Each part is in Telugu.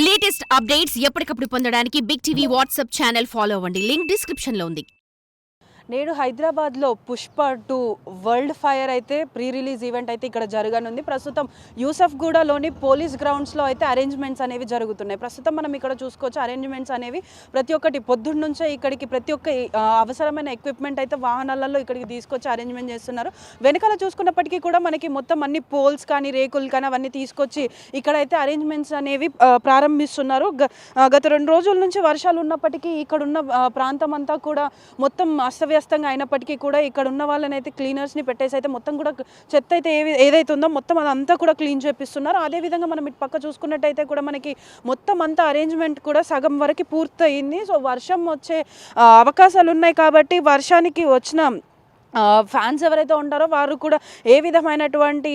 లేటెస్ట్ అప్డేట్స్ ఎప్పటికప్పుడు పొందడానికి big TV WhatsApp channel follow అవ్వండి. లింక్ డిస్క్రిప్షన్ లో ఉంది. నేడు హైదరాబాద్లో పుష్ప 2 వరల్డ్ ఫైర్ అయితే ప్రీ రిలీజ్ ఈవెంట్ అయితే ఇక్కడ జరగనుంది. ప్రస్తుతం యూసఫ్గూడలోని పోలీస్ గ్రౌండ్స్లో అయితే అరేంజ్మెంట్స్ అనేవి జరుగుతున్నాయి. ప్రస్తుతం మనం ఇక్కడ చూసుకోవచ్చు అరేంజ్మెంట్స్ అనేవి ప్రతి ఒక్కటి పొద్దున్న నుంచే ఇక్కడికి ప్రతి ఒక్క అవసరమైన ఎక్విప్మెంట్ అయితే వాహనాలలో ఇక్కడికి తీసుకొచ్చి అరేంజ్మెంట్ చేస్తున్నారు. వెనకాల చూసుకున్నప్పటికీ కూడా మనకి మొత్తం అన్ని పోల్స్ కానీ రేకులు కానీ అవన్నీ తీసుకొచ్చి ఇక్కడైతే అరేంజ్మెంట్స్ అనేవి ప్రారంభిస్తున్నారు. గత 2 రోజుల నుంచి వర్షాలు ఉన్నప్పటికీ ఇక్కడున్న ప్రాంతం అంతా కూడా మొత్తం అస్తవ్యస్తంగా అయినప్పటికీ కూడా ఇక్కడ ఉన్న వాళ్ళని అయితే క్లీనర్స్ని పెట్టేసి అయితే మొత్తం కూడా చెత్త అయితే ఏదైతే ఉందో మొత్తం అదంతా కూడా క్లీన్ చేపిస్తున్నారు. అదేవిధంగా మనం ఇటు పక్క చూసుకున్నట్టయితే కూడా మనకి మొత్తం అంతా అరేంజ్మెంట్ కూడా సగం వరకు పూర్తయింది. సో వర్షం వచ్చే అవకాశాలు ఉన్నాయి కాబట్టి వర్షానికి వచ్చిన ఫ్యాన్స్ ఎవరైతే ఉంటారో వారు కూడా ఏ విధమైనటువంటి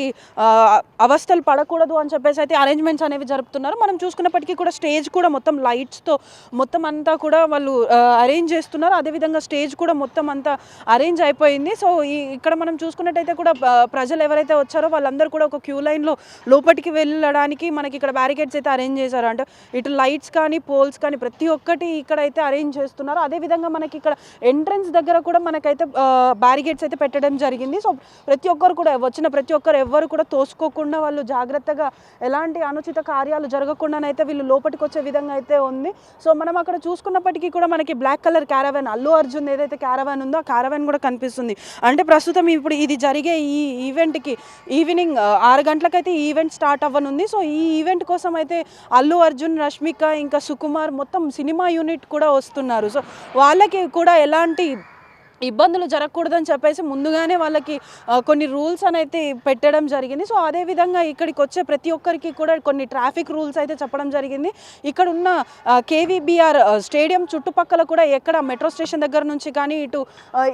అవస్థలు పడకూడదు అని చెప్పేసి అయితే అరేంజ్మెంట్స్ అనేవి జరుపుతున్నారు. మనం చూసుకున్నప్పటికీ కూడా స్టేజ్ కూడా మొత్తం లైట్స్తో మొత్తం అంతా కూడా వాళ్ళు అరేంజ్ చేస్తున్నారు. అదేవిధంగా స్టేజ్ కూడా మొత్తం అంతా అరేంజ్ అయిపోయింది. సో ఇక్కడ మనం చూసుకున్నట్టయితే కూడా ప్రజలు ఎవరైతే వచ్చారో వాళ్ళందరూ కూడా ఒక క్యూ లైన్లో లోపలికి వెళ్ళడానికి మనకి ఇక్కడ బ్యారికేడ్స్ అయితే అరేంజ్ చేశారు. అంటే ఇటు లైట్స్ కానీ పోల్స్ కానీ ప్రతి ఒక్కటి ఇక్కడైతే అరేంజ్ చేస్తున్నారు. అదేవిధంగా మనకి ఇక్కడ ఎంట్రన్స్ దగ్గర కూడా మనకైతే బ్యారికేడ్స్ అయితే పెట్టడం జరిగింది. సో ప్రతి ఒక్కరు కూడా వచ్చిన ప్రతి ఒక్కరు ఎవ్వరు కూడా తోసుకోకుండా వాళ్ళు జాగ్రత్తగా ఎలాంటి అనుచిత కార్యాలు జరగకుండానైతే వీళ్ళు లోపలికి వచ్చే విధంగా అయితే ఉంది. సో మనం అక్కడ చూసుకున్నప్పటికీ కూడా మనకి black colour caravan Allu Arjun ఏదైతే క్యారవాన్ ఉందో ఆ క్యారవాన్ కూడా కనిపిస్తుంది. అంటే ప్రస్తుతం ఇప్పుడు ఇది జరిగే ఈ ఈవెంట్కి ఈవినింగ్ 6 గంటలకైతే ఈ ఈవెంట్ స్టార్ట్ అవ్వనుంది. సో ఈ ఈవెంట్ కోసం అయితే అల్లు అర్జున్, రష్మిక ఇంకా సుకుమార్ మొత్తం సినిమా యూనిట్ కూడా వస్తున్నారు. సో వాళ్ళకి కూడా ఎలాంటి ఇబ్బందులు జరగకూడదని చెప్పేసి ముందుగానే వాళ్ళకి కొన్ని రూల్స్ అనేది పెట్టడం జరిగింది. సో అదేవిధంగా ఇక్కడికి వచ్చే ప్రతి ఒక్కరికి కూడా కొన్ని ట్రాఫిక్ రూల్స్ అయితే చెప్పడం జరిగింది. ఇక్కడ ఉన్న కేవీబీఆర్ స్టేడియం చుట్టుపక్కల కూడా ఎక్కడ మెట్రో స్టేషన్ దగ్గర నుంచి కానీ ఇటు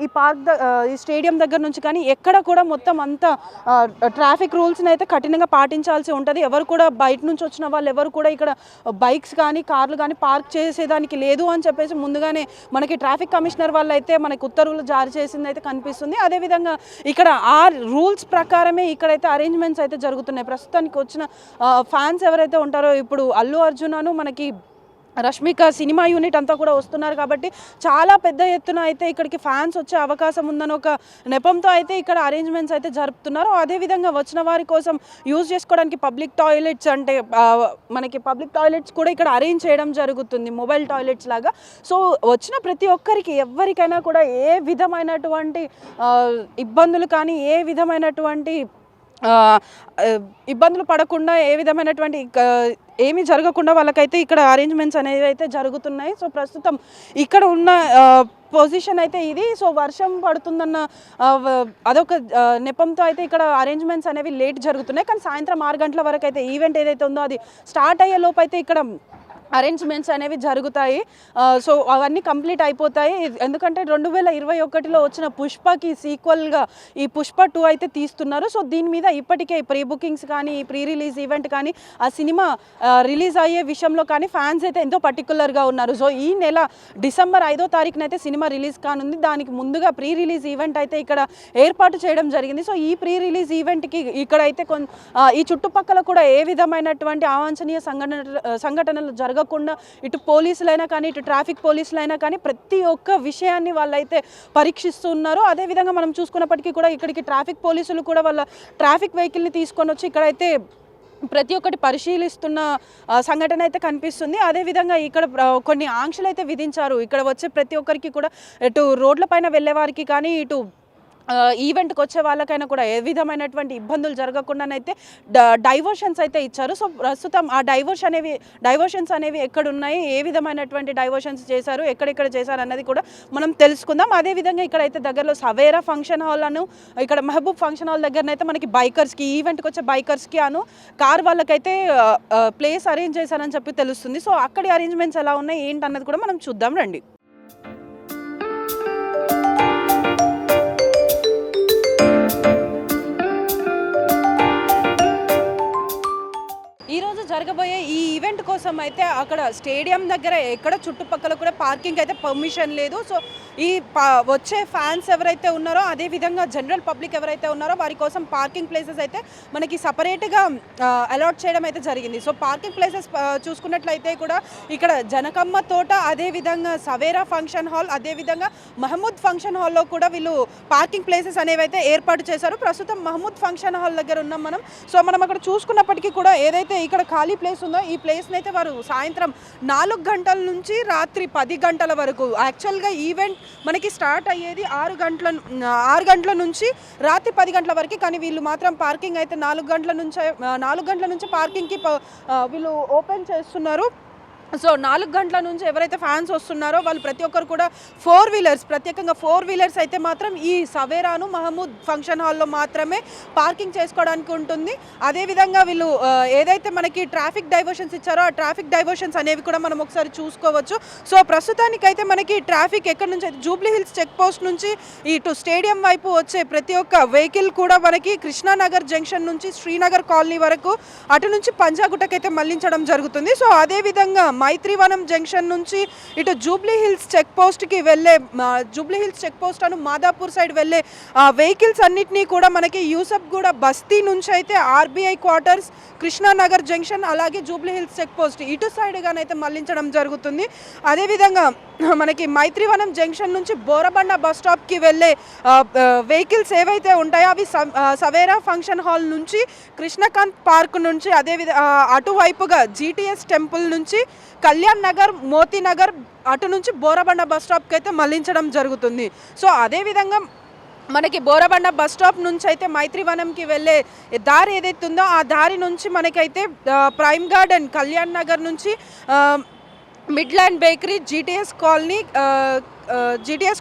ఈ పార్క్ ఈ స్టేడియం దగ్గర నుంచి కానీ ఎక్కడ కూడా మొత్తం అంతా ట్రాఫిక్ రూల్స్ని అయితే కఠినంగా పాటించాల్సి ఉంటుంది. ఎవరు కూడా బయట నుంచి వచ్చిన వాళ్ళు ఎవరు కూడా ఇక్కడ బైక్స్ కానీ కార్లు కానీ పార్క్ చేసేదానికి లేదు అని చెప్పేసి ముందుగానే మనకి ట్రాఫిక్ కమిషనర్ వాళ్ళు అయితే మనకి ఉత్తర్వులు జారీ చేసింది అయితే కనిపిస్తుంది. అదేవిధంగా ఇక్కడ ఆ రూల్స్ ప్రకారమే ఇక్కడైతే అరేంజ్మెంట్స్ అయితే జరుగుతున్నాయి. ప్రస్తుతానికి వచ్చిన ఫ్యాన్స్ ఎవరైతే ఉంటారో ఇప్పుడు అల్లు అర్జున్ అను మనకి రష్మిక సినిమా యూనిట్ అంతా కూడా వస్తున్నారు కాబట్టి చాలా పెద్ద ఎత్తున అయితే ఇక్కడికి ఫ్యాన్స్ వచ్చే అవకాశం ఉందని ఒక నెపంతో అయితే ఇక్కడ అరేంజ్మెంట్స్ అయితే జరుపుతున్నారు. అదేవిధంగా వచ్చిన వారి కోసం యూజ్ చేసుకోవడానికి పబ్లిక్ టాయిలెట్స్ అంటే మనకి పబ్లిక్ టాయిలెట్స్ కూడా ఇక్కడ అరేంజ్ చేయడం జరుగుతుంది, మొబైల్ టాయిలెట్స్ లాగా. సో వచ్చిన ప్రతి ఒక్కరికి ఎవరికైనా కూడా ఏ విధమైనటువంటి ఇబ్బందులు కానీ ఏ విధమైనటువంటి ఇబ్బందులు పడకుండా ఏ విధమైనటువంటి ఏమీ జరగకుండా వాళ్ళకైతే ఇక్కడ అరేంజ్మెంట్స్ అనేవి అయితే జరుగుతున్నాయి. సో ప్రస్తుతం ఇక్కడ ఉన్న పొజిషన్ అయితే ఇది. సో వర్షం పడుతుందన్న అదొక నెపంతో అయితే ఇక్కడ అరేంజ్మెంట్స్ అనేవి లేట్ జరుగుతున్నాయి. కానీ సాయంత్రం 6 గంటల వరకు అయితే ఈవెంట్ ఏదైతే ఉందో అది స్టార్ట్ అయ్యే లోపు అయితే ఇక్కడ అరేంజ్మెంట్స్ అనేవి జరుగుతాయి. సో అవన్నీ కంప్లీట్ అయిపోతాయి. ఎందుకంటే 2021లో వచ్చిన పుష్పకి సీక్వెల్గా ఈ పుష్ప 2 అయితే తీస్తున్నారు. సో దీని మీద ఇప్పటికే ప్రీ బుకింగ్స్ కానీ ప్రీ రిలీజ్ ఈవెంట్ కానీ ఆ సినిమా రిలీజ్ అయ్యే విషయంలో కానీ ఫ్యాన్స్ అయితే ఎంతో పర్టికులర్గా ఉన్నారు. సో ఈ నెల డిసెంబర్ 5వ తారీఖున అయితే సినిమా రిలీజ్ కానుంది. దానికి ముందుగా ప్రీ రిలీజ్ ఈవెంట్ అయితే ఇక్కడ ఏర్పాటు చేయడం జరిగింది. సో ఈ ప్రీ రిలీజ్ ఈవెంట్కి ఇక్కడైతే ఈ చుట్టుపక్కల కూడా ఏ విధమైనటువంటి అవాంఛనీయ సంఘటనలు జరగకుండా ఇటు పోలీసులైనా కానీ ఇటు ట్రాఫిక్ పోలీసులైనా కానీ ప్రతి ఒక్క విషయాన్ని వాళ్ళైతే పరీక్షిస్తూ ఉన్నారు. అదేవిధంగా మనం చూసుకున్నప్పటికీ కూడా ఇక్కడికి ట్రాఫిక్ పోలీసులు కూడా వాళ్ళ ట్రాఫిక్ వెహికల్ని తీసుకొని వచ్చి ఇక్కడైతే ప్రతి ఒక్కటి పరిశీలిస్తున్న సంఘటన అయితే కనిపిస్తుంది. అదేవిధంగా ఇక్కడ కొన్ని ఆంక్షలు అయితే విధించారు. ఇక్కడ వచ్చే ప్రతి ఒక్కరికి కూడా ఇటు రోడ్లపైన వెళ్ళే వారికి కానీ ఇటు ఈవెంట్కి వచ్చే వాళ్ళకైనా కూడా ఏ విధమైనటువంటి ఇబ్బందులు జరగకుండానైతే డైవర్షన్స్ అయితే ఇచ్చారు. సో ప్రస్తుతం ఆ డైవర్షన్స్ అనేవి ఎక్కడున్నాయి, ఏ విధమైనటువంటి డైవర్షన్స్ చేశారు, ఎక్కడెక్కడ చేశారు అన్నది కూడా మనం తెలుసుకుందాం. అదేవిధంగా ఇక్కడైతే దగ్గరలో సవేరా ఫంక్షన్ హాల్ అను ఇక్కడ మహబూబ్ ఫంక్షన్ హాల్ దగ్గరనైతే మనకి బైకర్స్కి ఈవెంట్కి వచ్చే బైకర్స్కి అను కార్ వాళ్ళకైతే ప్లేస్ అరేంజ్ చేశారని చెప్పి తెలుస్తుంది. సో అక్కడి అరేంజ్మెంట్స్ ఎలా ఉన్నాయి ఏంటి అన్నది కూడా మనం చూద్దాం రండి. జరగబోయే ఈ ఈవెంట్ కోసం అయితే అక్కడ స్టేడియం దగ్గర ఎక్కడ చుట్టుపక్కల కూడా పార్కింగ్ అయితే పర్మిషన్ లేదు. సో ఈ వచ్చే ఫ్యాన్స్ ఎవరైతే ఉన్నారో అదేవిధంగా జనరల్ పబ్లిక్ ఎవరైతే ఉన్నారో వారి కోసం పార్కింగ్ ప్లేసెస్ అయితే మనకి సపరేట్గా అలాట్ చేయడం అయితే జరిగింది. సో పార్కింగ్ ప్లేసెస్ చూసుకున్నట్లయితే కూడా ఇక్కడ జనకమ్మ తోట, అదేవిధంగా సవేరా ఫంక్షన్ హాల్, అదేవిధంగా మహమూద్ ఫంక్షన్ హాల్లో కూడా వీళ్ళు పార్కింగ్ ప్లేసెస్ అనేవి అయితే ఏర్పాటు చేశారు. ప్రస్తుతం మహమూద్ ఫంక్షన్ హాల్ దగ్గర ఉన్నాం మనం. సో మనం అక్కడ చూసుకున్నప్పటికీ కూడా ఏదైతే ఇక్కడ ఖాళీ ప్లేస్ ఉందో ఈ ప్లేస్ని అయితే వారు సాయంత్రం 4 గంటల నుంచి రాత్రి 10 గంటల వరకు, యాక్చువల్గా ఈవెంట్ మనకి స్టార్ట్ అయ్యేది 6 గంటల నుంచి రాత్రి 10 గంటల వరకు, కానీ వీళ్ళు మాత్రం పార్కింగ్ అయితే 4 గంటల నుంచి పార్కింగ్కి వీళ్ళు ఓపెన్ చేస్తున్నారు. సో 4 గంటల నుంచి ఎవరైతే ఫ్యాన్స్ వస్తున్నారో వాళ్ళు ప్రతి ఒక్కరు కూడా ప్రత్యేకంగా ఫోర్ వీలర్స్ అయితే మాత్రం ఈ సవేరాను మహమూద్ ఫంక్షన్ హాల్లో మాత్రమే పార్కింగ్ చేసుకోవడానికి ఉంటుంది. అదేవిధంగా వీళ్ళు ఏదైతే మనకి ట్రాఫిక్ డైవర్షన్స్ ఇచ్చారో ఆ ట్రాఫిక్ డైవర్షన్స్ అనేవి కూడా మనం ఒకసారి చూసుకోవచ్చు. సో ప్రస్తుతానికైతే మనకి ట్రాఫిక్ ఎక్కడి నుంచి అయితే జూబ్లీ హిల్స్ చెక్ పోస్ట్ నుంచి ఇటు స్టేడియం వైపు వచ్చే ప్రతి ఒక్క వెహికల్ కూడా మనకి కృష్ణానగర్ జంక్షన్ నుంచి శ్రీనగర్ కాలనీ వరకు అటు నుంచి పంజాగుట్టకైతే మళ్లించడం జరుగుతుంది. సో అదేవిధంగా మైత్రివనం జంక్షన్ నుంచి ఇటు జూబ్లీ హిల్స్ చెక్ పోస్ట్కి వెళ్ళే జూబ్లీ హిల్స్ చెక్ పోస్ట్ అను మాదాపూర్ సైడ్ వెళ్ళే వెహికల్స్ అన్నిటినీ కూడా మనకి యూసఫ్గూడ బస్తీ నుంచి అయితే ఆర్బీఐ క్వార్టర్స్, కృష్ణానగర్ జంక్షన్, అలాగే జూబ్లీ హిల్స్ చెక్ పోస్ట్ ఇటు సైడ్గానైతే మళ్లించడం జరుగుతుంది. అదేవిధంగా మనకి మైత్రివనం జంక్షన్ నుంచి బోరబండ బస్ స్టాప్కి వెళ్ళే వెహికల్స్ ఏవైతే ఉంటాయో అవి సవేరా ఫంక్షన్ హాల్ నుంచి, కృష్ణకాంత్ పార్క్ నుంచి, అదేవిధంగా అటువైపుగా జీటీఎస్ టెంపుల్ నుంచి కళ్యాణ్ నగర్, మోతీనగర్ అటు నుంచి బోరబండ బస్ స్టాప్కి అయితే మళ్లించడం జరుగుతుంది. సో అదేవిధంగా మనకి బోరబండ బస్ స్టాప్ నుంచి అయితే మైత్రివనంకి వెళ్ళే దారి ఏదైతే ఉందో ఆ దారి నుంచి మనకైతే ప్రైమ్ గార్డెన్, కళ్యాణ్ నగర్ నుంచి Midland bakery, GTS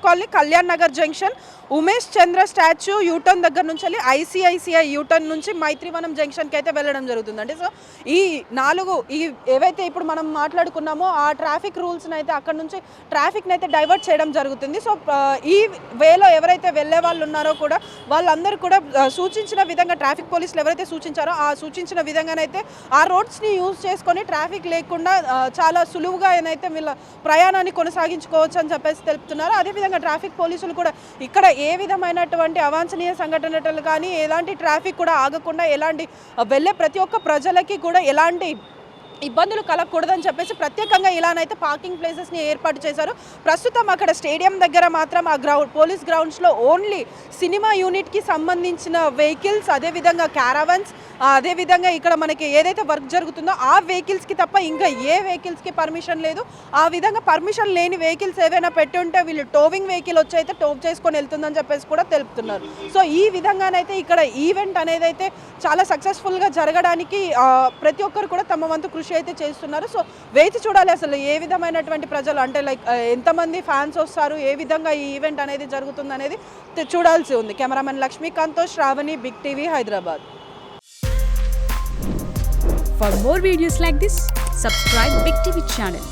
colony, Kalyan Nagar junction, Umesh Chandra statue U turn దగ్గర నుంచి వెళ్ళి ఐసిఐసిఐ యూటర్న్ నుంచి మైత్రివనం జంక్షన్కి అయితే వెళ్ళడం జరుగుతుందండి. సో ఈ ఏవైతే ఇప్పుడు మనం మాట్లాడుకున్నామో ఆ ట్రాఫిక్ రూల్స్ని అయితే అక్కడ నుంచి ట్రాఫిక్ని అయితే డైవర్ట్ చేయడం జరుగుతుంది. సో ఈ వేలో ఎవరైతే వెళ్ళే వాళ్ళు ఉన్నారో కూడా వాళ్ళందరూ కూడా సూచించిన విధంగా ట్రాఫిక్ పోలీసులు ఎవరైతే సూచించారో ఆ సూచించిన విధంగానైతే ఆ రోడ్స్ని యూజ్ చేసుకొని ట్రాఫిక్ లేకుండా చాలా సులువుగా అయితే వీళ్ళ ప్రయాణాన్ని కొనసాగించుకోవచ్చు అని చెప్పేసి తెలుపుతున్నారు. అదేవిధంగా ట్రాఫిక్ పోలీసులు కూడా ఇక్కడ ఏ విధమైనటువంటి అవాంఛనీయ సంఘటనలు కానీ ఎలాంటి ట్రాఫిక్ కూడా ఆగకుండా ఎలాంటి వెళ్ళే ప్రతి ఒక్క ప్రజలకి కూడా ఎలాంటి ఇబ్బందులు కలగకూడదని చెప్పేసి ప్రత్యేకంగా ఇలానైతే పార్కింగ్ ప్లేసెస్ని ఏర్పాటు చేశారు. ప్రస్తుతం అక్కడ స్టేడియం దగ్గర మాత్రం ఆ పోలీస్ గ్రౌండ్స్లో ఓన్లీ సినిమా యూనిట్కి సంబంధించిన వెహికల్స్, అదేవిధంగా క్యారవన్స్, అదేవిధంగా ఇక్కడ మనకి ఏదైతే వర్క్ జరుగుతుందో ఆ వెహికల్స్కి తప్ప ఇంకా ఏ వెహికల్స్కి పర్మిషన్ లేదు. ఆ విధంగా పర్మిషన్ లేని వెహికల్స్ ఏవైనా పెట్టి ఉంటే వీళ్ళు టోవింగ్ వెహికల్ వచ్చి అయితే టోవ్ చేసుకొని వెళ్తుందని చెప్పేసి కూడా తెలుపుతున్నారు. సో ఈ విధంగానైతే ఇక్కడ ఈవెంట్ అనేది అయితే చాలా సక్సెస్ఫుల్గా జరగడానికి ప్రతి ఒక్కరు కూడా తమ వంతు కృషి అయితే చేస్తున్నారు. సో వేచి చూడాలి అసలు ఏ విధమైనటువంటి ప్రజలు అంటే లైక్ ఎంతమంది ఫ్యాన్స్ వస్తారు, ఏ విధంగా ఈ ఈవెంట్ అనేది జరుగుతుంది అనేది చూడాల్సి ఉంది. కెమెరామెన్ లక్ష్మీకాంత్తో Shravani, big TV, Hyderabad. For more videos like this, subscribe Big TV channel.